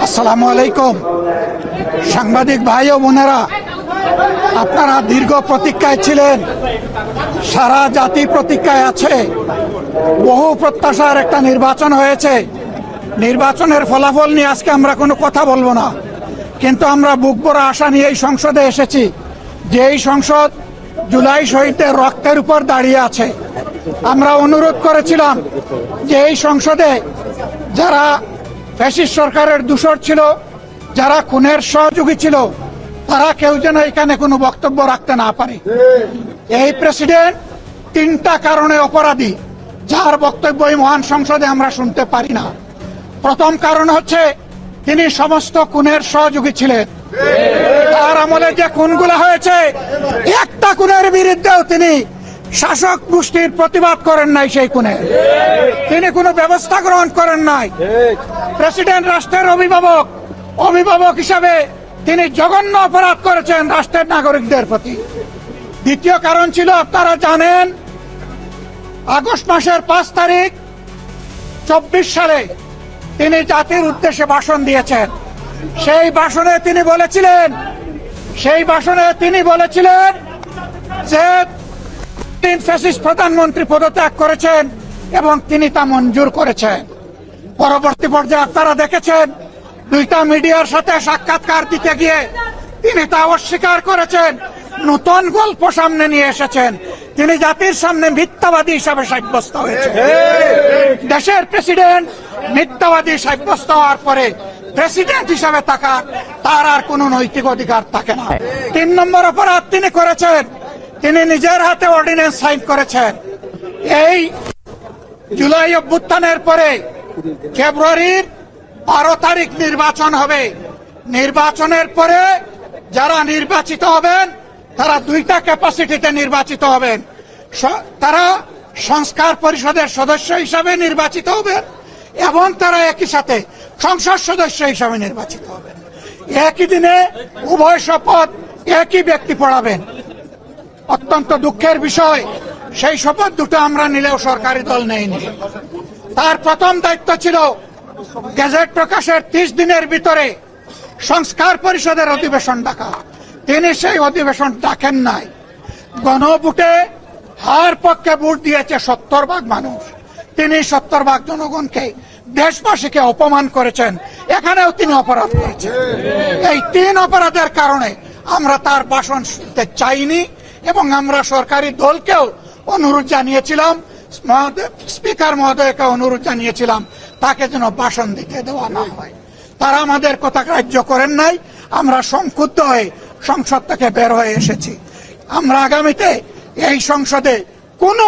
আসসালামু আলাইকুম। সাংবাদিক ভাই ও বোনেরা, আপনারা দীর্ঘ প্রতীক্ষায় ছিলেন, সারা জাতি প্রতীক্ষায় আছে। বহু প্রত্যাশার একটা নির্বাচন হয়েছে। নির্বাচনের ফলাফল নিয়ে আজকে আমরা কোনো কথা বলবো না, কিন্তু আমরা বুক ভরা আশা নিয়ে এই সংসদে এসেছি যে এই সংসদ জুলাই শহীদদের রক্তের উপর দাঁড়িয়ে আছে। আমরা অনুরোধ করেছিলাম যে এই সংসদে যারা ফ্যাসিস্ট সরকারের দূষর ছিল, যারা খুনের সহযোগী ছিল, তারা কেউ যেন এখানে কোনো বক্তব্য রাখতে না পারে। এই প্রেসিডেন্ট তিনটা কারণে অপরাধী, যার বক্তব্য এই মহান সংসদে আমরা শুনতে পারি না। প্রথম কারণ হচ্ছে তিনি সমস্ত খুনের সহযোগী ছিলেন। তার আমলে যে খুনগুলো হয়েছে, একটা খুনের বিরুদ্ধেও তিনি শাসক গোষ্ঠীর প্রতিবাদ করেন নাই। সেই খুনে তিনি কোনো ব্যবস্থা গ্রহণ করেন নাই। প্রেসিডেন্ট রাষ্ট্রের অভিভাবক হিসাবে তিনি জঘন্য অপরাধ করেছেন রাষ্ট্রের নাগরিকদের প্রতি। দ্বিতীয় কারণ ছিল, আপনারা জানেন, আগস্ট মাসের 5 তারিখ 24 সালে তিনি জাতির উদ্দেশ্যে ভাষণ দিয়েছেন। সেই ভাষণে তিনি বলেছিলেন যে তিনি ফ্যাসিস্ট প্রধানমন্ত্রী পদত্যাগ করেছেন এবং তিনি তা মঞ্জুর করেছেন। পরবর্তী পর্যায়ে আপনারা দেখেছেন, দুইটা মিডিয়ার সাথে সাক্ষাৎকার দিতে গিয়ে তিনি তা অস্বীকার করেছেন, নতুন গল্প সামনে নিয়ে এসেছেন। তিনি জাতির সামনে মিথ্যাবাদী হিসাবে সাব্যস্ত হয়েছে। দেশের প্রেসিডেন্ট মিথ্যাবাদী সাব্যস্ত হওয়ার পরে প্রেসিডেন্ট হিসাবে তার আর কোন নৈতিক অধিকার থাকে না। 3 নম্বর অপরাধ তিনি করেছেন, তিনি নিজের হাতে অর্ডিন্যান্স সাইন করেছেন। এই জুলাই অভ্যুত্থানের পরে ফেব্রুয়ারির 12 তারিখ নির্বাচন হবে। নির্বাচনের পরে যারা নির্বাচিত হবেন তারা 2টা ক্যাপাসিটিতে নির্বাচিত হবেন। তারা সংস্কার পরিষদের সদস্য হিসাবে নির্বাচিত হবেন এবং তারা একই সাথে সংসদ সদস্য হিসাবে নির্বাচিত হবেন। একই দিনে উভয় শপথ একই ব্যক্তি পড়াবেন। অত্যন্ত দুঃখের বিষয়, সেই শপথ দুটো আমরা নিলেও সরকারি দল নেয়নি। তার প্রথম দায়িত্ব ছিল গেজেট প্রকাশের 30 দিনের ভিতরে সংস্কার পরিষদের অধিবেশন ডাকা। তিনি সেই অধিবেশন ডাকেন নাই। গণভোটে হার পক্ষে ভোট দিয়েছে 70% মানুষ। তিনি 70% জনগণকে, দেশবাসীকে অপমান করেছেন। এখানেও তিনি অপরাধ করেছেন। এই 3 অপরাধের কারণে আমরা তার ভাষণ শুনতে চাইনি এবং আমরা সরকারি দলকেও অনুরোধ জানিয়েছিলাম, স্পিকার মহোদয়কে অনুরোধ জানিয়েছিলাম তাকে যেন ভাষণ দিতে দেওয়া না হয়। তারা আমাদের কথা গ্রাহ্য করেন নাই। আমরা সংক্ষুব্ধ হয়ে সংসদ থেকে বের হয়ে এসেছি। আমরা আগামীতে এই সংসদে কোনো